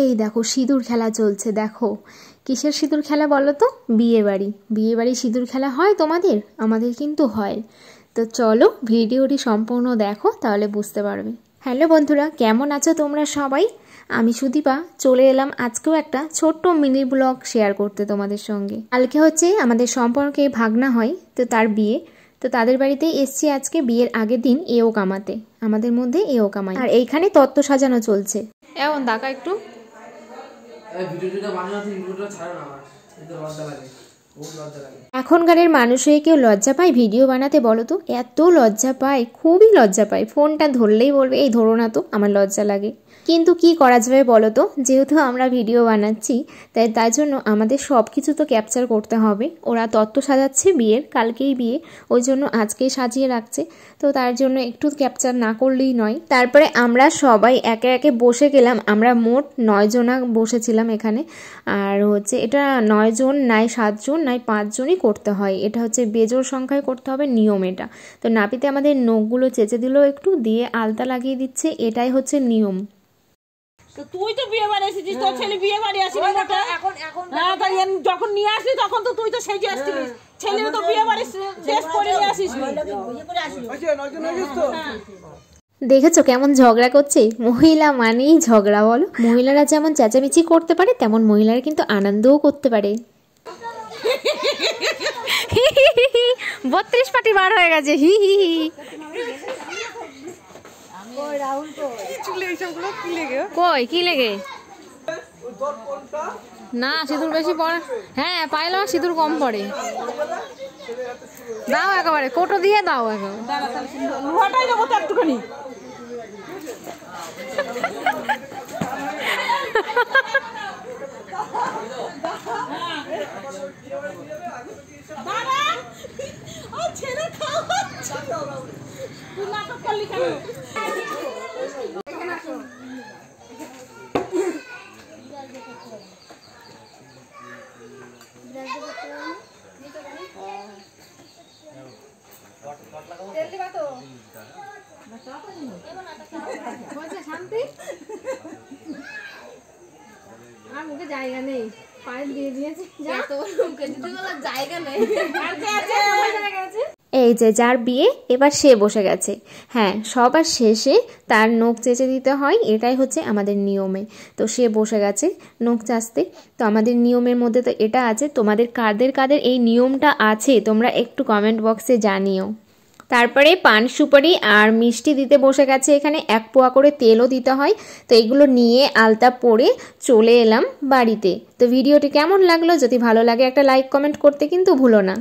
এই দেখো সিঁদুর খেলা চলছে। দেখো কিসের সিঁদুর খেলা বলো তো? বিয়ে বাড়ি সিঁদুর খেলা হয় তোমাদের? আমাদের কিন্তু হয়। তো চলো ভিডিওটি সম্পূর্ণ দেখো, তাহলে বুঝতে পারবে। হ্যালো বন্ধুরা, কেমন আছো তোমরা সবাই? আমি সুদীপা চলে এলাম আজকেও একটা ছোট্ট মিনি ব্লগ শেয়ার করতে তোমাদের সঙ্গে। কালকে হচ্ছে আমাদের সম্পর্কে ভাগনা হয়, তো তার বিয়ে। তো তাদের বাড়িতে এসছি আজকে বিয়ের আগের দিন এও কামাতে, আমাদের মধ্যে এও কামাই। আর এইখানে তত্ত্ব সাজানো চলছে। এমন দেখা একটু এখনকারের মানুষ হয়ে কেউ লজ্জা পায় ভিডিও বানাতে বলো তো? এত লজ্জা পায়, খুবই লজ্জা পায়। ফোনটা ধরলেই বলবে এই ধরো না তো, আমার লজ্জা লাগে। কিন্তু কি করা যাবে বলো তো, যেহেতু আমরা ভিডিও বানাচ্ছি তাই জন্য আমাদের সব কিছু তো ক্যাপচার করতে হবে। ওরা তত্ত্ব সাজাচ্ছে বিয়ের, কালকেই বিয়ে, ওই জন্য আজকেই সাজিয়ে রাখছে। তো তার জন্য একটু ক্যাপচার না করলেই নয়। তারপরে আমরা সবাই একে একে বসে গেলাম। আমরা মোট 9 জনা বসেছিলাম এখানে। আর হচ্ছে এটা 9 জন নাই 7 জন নাই 5 জনই করতে হয়। এটা হচ্ছে বেজোড় সংখ্যায় করতে হবে, নিয়ম এটা। তো নাপিতে আমাদের নখগুলো চেঁচে দিল, একটু দিয়ে আলতা লাগিয়ে দিচ্ছে, এটাই হচ্ছে নিয়ম। তো তুই তো বিয়ে বাড়ি এসেছিস, তোর ছেলে বিয়ে বাড়ি আসিনি মোটা। এখন যখন নিয়ে আসলি তখন তো তুই তো সেজে আসছিলিস। ছেলেও তো বিয়ে বাড়ি ড্রেস পরে নিয়ে আসিস। দেখেছো কেমন ঝগড়া করছে? মহিলা মানেই ঝগড়া বলো। মহিলারা যেমন চেঁচামেচি করতে পারে, তেমন মহিলারা কিন্তু আনন্দও করতে পারে। 32 পাটি বার হয়ে গেছে। হি হি হি। কই কি লেগে? না সিঁদুর বেশি পড়ে। হ্যাঁ পাইলো, সিঁদুর কম পড়ে। দাও একেবারে কোটো দিয়ে দাও একেবারে। আর মুখে জায়গা নেই, পায়ে দিয়ে দিয়েছে জায়গা নেই। এই যে যার বিয়ে এবার সে বসে গেছে। হ্যাঁ, সবার শেষে তার নখ চেঁচে দিতে হয়, এটাই হচ্ছে আমাদের নিয়মে। তো সে বসে গেছে নখ চাচতে। তো আমাদের নিয়মের মধ্যে তো এটা আছে। তোমাদের কাদের কাদের এই নিয়মটা আছে তোমরা একটু কমেন্ট বক্সে জানিও। তারপরে পান সুপারি আর মিষ্টি দিতে বসে গেছে। এখানে 1 পোয়া করে তেলও দিতে হয়। তো এগুলো নিয়ে আলতা পরে চলে এলাম বাড়িতে। তো ভিডিওটি কেমন লাগলো? যদি ভালো লাগে একটা লাইক কমেন্ট করতে কিন্তু ভুলো না।